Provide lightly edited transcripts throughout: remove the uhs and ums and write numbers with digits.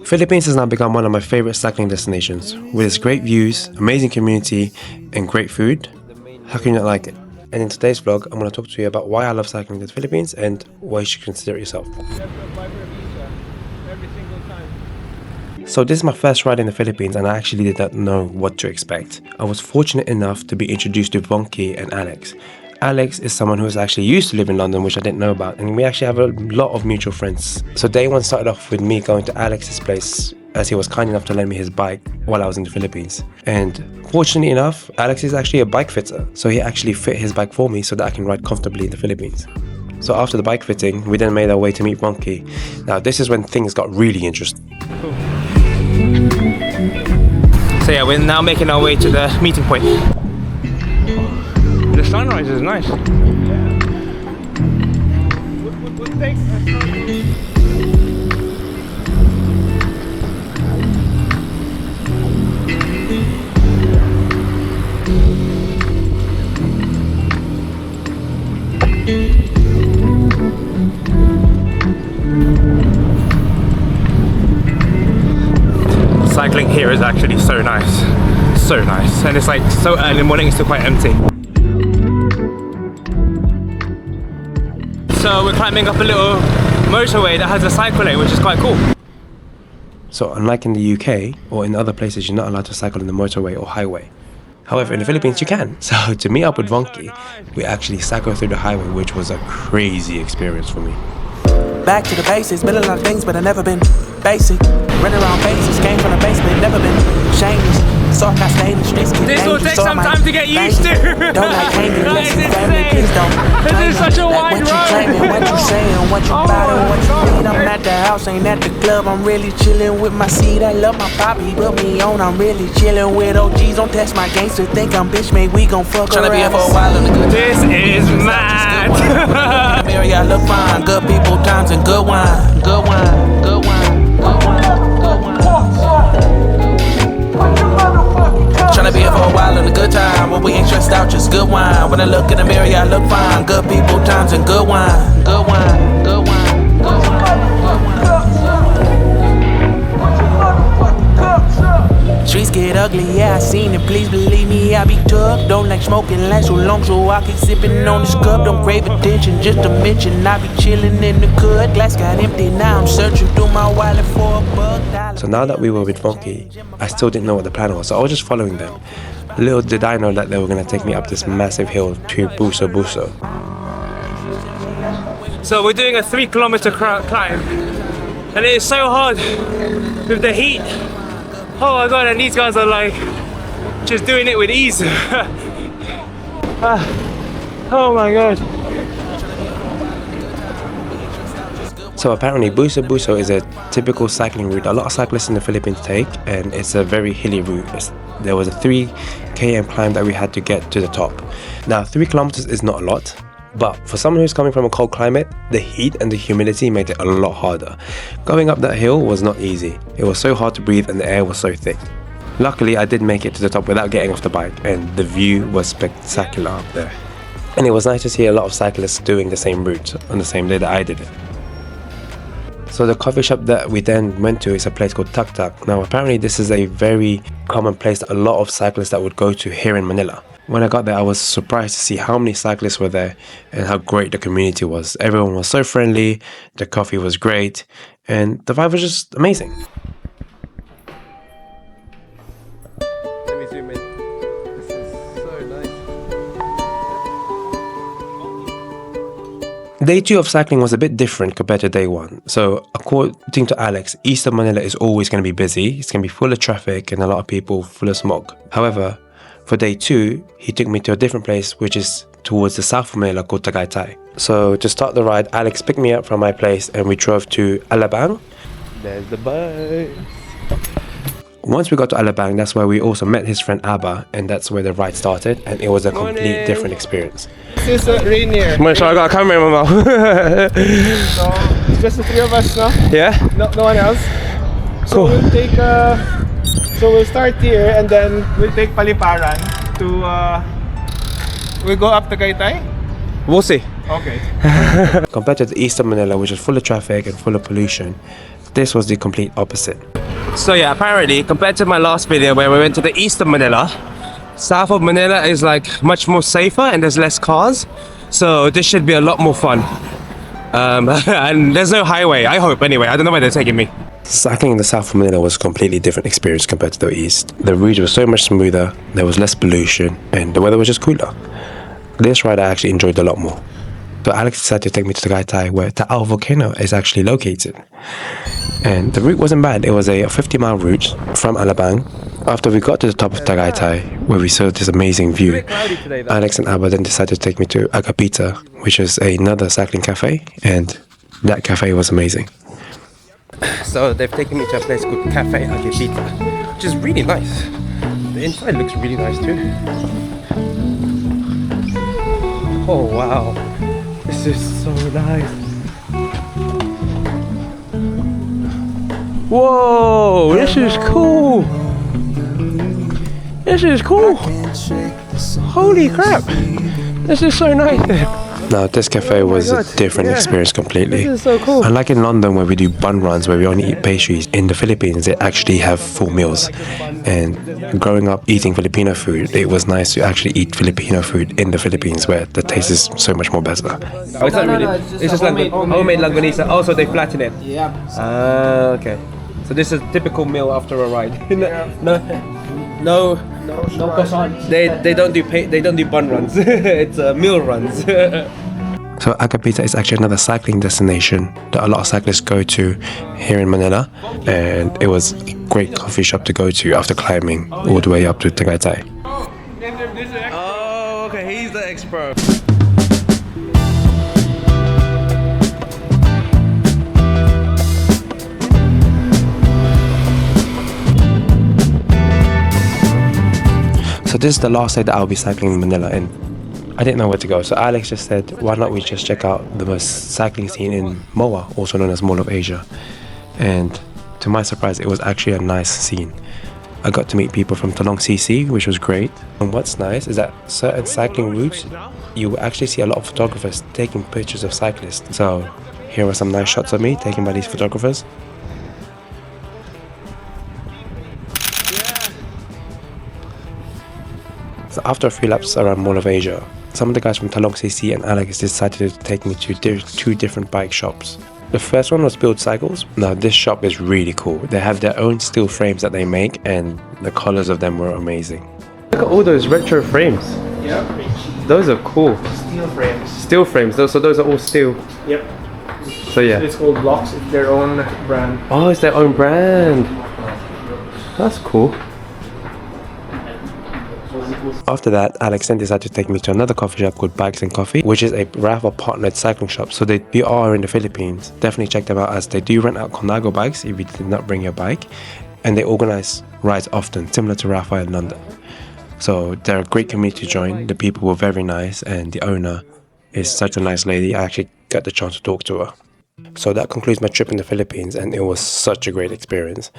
Philippines has now become one of my favorite cycling destinations. With its great views, amazing community, and great food, how can you not like it? And in today's vlog, I'm going to talk to you about why I love cycling in the Philippines and why you should consider it yourself. So this is my first ride in the Philippines and I actually did not know what to expect. I was fortunate enough to be introduced to Vonky and Alex. Alex is someone who's actually used to live in London, which I didn't know about, and we actually have a lot of mutual friends. So day one started off with me going to Alex's place as he was kind enough to lend me his bike while I was in the Philippines. And fortunately enough, Alex is actually a bike fitter, so he actually fit his bike for me so that I can ride comfortably in the Philippines. So after the bike fitting, we then made our way to meet Vonky. Now this is when things got really interesting. Cool. So yeah, we're now making our way to the meeting point. The sunrise is nice. Yeah. What takes cycling here is actually so nice, and it's like so early in the morning, it's still quite empty. So we're climbing up a little motorway that has a cycle lane, which is quite cool. So unlike in the UK or in other places, you're not allowed to cycle in the motorway or highway. However, in the Philippines you can. So to meet up with Vonky, we actually cycled through the highway, which was a crazy experience for me. Back to the basics, been a lot of things, but I've never been basic. Running around bases, came from the basement, never been shameless. So I stay in the streets. This will take some time to get used to. Don't like hanging, Guys, listen, family, please don't. This is such a wide road. What you claiming, what you saying, what you about, and what you need. I'm at the house, ain't at the club. I'm really chilling with my seed. I love my poppy, put me on. I'm really chilling with OGs. Don't test my gangster, think I'm bitch made. We gon' fuck around. Tryna be here for a while in the good. This is mad. Mary, I look fine. Good people, times, and good wine. Good wine, good wine, good wine, good wine. Tryna be here for a while in a good time. When we ain't stressed out, just good wine. When I look in the mirror, I look fine. Good people, times, and good wine. Good wine, good wine, good wine, good wine. Streets get ugly, yeah, I seen it. Please believe me, I be tough. Don't like smoking, last so long, so I keep sipping on this cup. Don't crave attention, just to mention I be chilling in the good. Glass got empty, now I'm searching through my wallet for $1. So now that we were with Vonky, I still didn't know what the plan was, so I was just following them. Little did I know that they were going to take me up this massive hill to Buso Buso. So we're doing a 3-kilometer climb, and it is so hard with the heat. Oh my god, and these guys are like just doing it with ease. Oh my god. So apparently Buso Buso is a typical cycling route a lot of cyclists in the Philippines take, and it's a very hilly route. There was a 3 km climb that we had to get to the top. Now 3 kilometers is not a lot, but for someone who's coming from a cold climate, the heat and the humidity made it a lot harder. Going up that hill was not easy. It was so hard to breathe and the air was so thick. Luckily I did make it to the top without getting off the bike, and the view was spectacular up there. And it was nice to see a lot of cyclists doing the same route on the same day that I did it. So the coffee shop that we then went to is a place called Tuk Tuk. Now apparently this is a very common place that a lot of cyclists that would go to here in Manila. When I got there, I was surprised to see how many cyclists were there and how great the community was. Everyone was so friendly, the coffee was great, and the vibe was just amazing. Let me zoom in. This is so nice. Day 2 of cycling was a bit different compared to day 1. So according to Alex, east of Manila is always going to be busy. It's going to be full of traffic and a lot of people, full of smog. However, for day 2, he took me to a different place, which is towards the south of Manila called Tagaytay. So to start the ride, Alex picked me up from my place and we drove to Alabang. There's the bus. Once we got to Alabang, that's where we also met his friend Abba, and that's where the ride started, and it was a complete different experience. This is Rainier. I got a camera in my mouth. So it's just the 3 of us, no? Yeah? No one else. So Cool. we'll take so we'll start here and then we'll take Paliparan to we'll go up Tagaytay. We'll see. Okay. Compared to the east of Manila, which is full of traffic and full of pollution, this was the complete opposite. So yeah, apparently compared to my last video where we went to the east of Manila, south of Manila is like much more safer and there's less cars. So this should be a lot more fun. And there's no highway, I hope anyway. I don't know where they're taking me. Cycling in the south of Manila was a completely different experience compared to the east. The route was so much smoother, there was less pollution, and the weather was just cooler. This ride I actually enjoyed a lot more. So Alex decided to take me to Tagaytay, where Taal volcano is actually located. And the route wasn't bad. It was a 50-mile route from Alabang. After we got to the top of Tagaytay, where we saw this amazing view, Alex and Abba then decided to take me to Agapita, which is another cycling cafe, and that cafe was amazing. So they've taken me to a place called Cafe Agapita, which is really nice. The inside looks really nice too. Oh wow, this is so nice. Whoa, this is cool. This is cool. Holy crap, this is so nice. Now this cafe was a different experience completely. This is so cool. Unlike in London where we do bun runs where we only eat pastries, in the Philippines they actually have full meals. And growing up eating Filipino food, it was nice to actually eat Filipino food in the Philippines where the taste is so much more better. Oh, it's not really. It's just homemade longanisa. Also, they flatten it. Yeah. Okay. So this is a typical meal after a ride. No croissants. They don't do bun runs. It's meal runs. So Agapita is actually another cycling destination that a lot of cyclists go to here in Manila, and it was a great coffee shop to go to after climbing all the way up to Tagaytay. Oh, okay, he's the expert. So this is the last day that I'll be cycling in Manila, and I didn't know where to go. So Alex just said, why not we just check out the most cycling scene in MOA, also known as Mall of Asia. And to my surprise, it was actually a nice scene. I got to meet people from Talong CC, which was great. And what's nice is that certain cycling routes, you will actually see a lot of photographers taking pictures of cyclists. So here are some nice shots of me taken by these photographers. So after a few laps around Mall of Asia, some of the guys from Talong CC and Alex decided to take me to two different bike shops. The first one was Build Cycles. Now this shop is really cool. They have their own steel frames that they make, and the colors of them were amazing. Look at all those retro frames. Yep. Those are cool. Steel frames. Steel frames, so those are all steel. Yep. So yeah. It's called Blocks. It's their own brand. Oh, it's their own brand. That's cool. After that, Alex then decided to take me to another coffee shop called Bikes and Coffee, which is a Rafa partnered cycling shop. So if you are in the Philippines, definitely check them out, as they do rent out Conago bikes if you did not bring your bike, and they organize rides often, similar to Rafa in London. So they're a great community to join. The people were very nice, and the owner is such a nice lady. I actually got the chance to talk to her. So that concludes my trip in the Philippines, and it was such a great experience.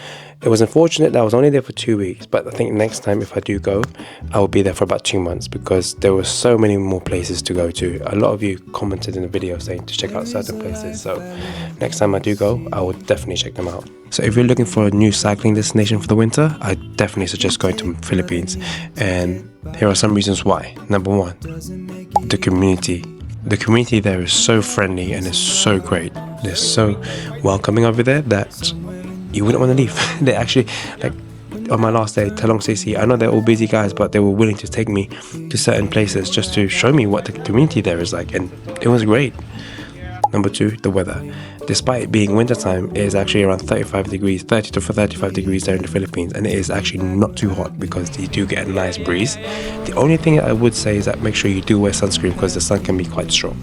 It was unfortunate that I was only there for 2 weeks, but I think next time if I do go, I will be there for about 2 months, because there were so many more places to go to. A lot of you commented in the video saying to check out certain places, so next time I do go, I will definitely check them out. So if you're looking for a new cycling destination for the winter, I definitely suggest going to the Philippines, and here are some reasons why. Number one, the community. The community there is so friendly and is so great. They're so welcoming over there that you wouldn't want to leave. They actually, like on my last day, Talong CC, I know they're all busy guys, but they were willing to take me to certain places just to show me what the community there is like, and it was great. Number two, the weather. Despite it being wintertime, it is actually around 35 degrees, 30 to 35 degrees there in the Philippines, and it is actually not too hot because you do get a nice breeze. The only thing I would say is that make sure you do wear sunscreen because the sun can be quite strong.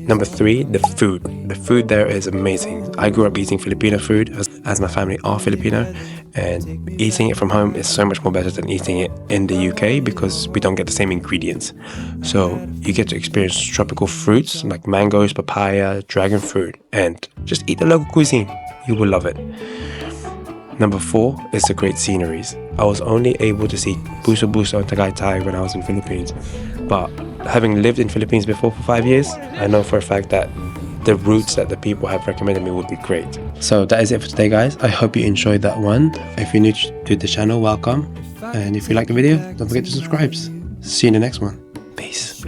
Number three, the food. The food there is amazing. I grew up eating Filipino food as my family are Filipino, and eating it from home is so much more better than eating it in the UK because we don't get the same ingredients. So you get to experience tropical fruits like mangoes, papaya, dragon fruit, and just eat the local cuisine. You will love it. Number four is the great sceneries. I was only able to see Buso Buso and Tagaytay when I was in Philippines, but having lived in Philippines before for 5 years, I know for a fact that the routes that the people have recommended me would be great. So that is it for today, guys. I hope you enjoyed that one. If you're new to the channel, welcome. And if you like the video, don't forget to subscribe. See you in the next one. Peace.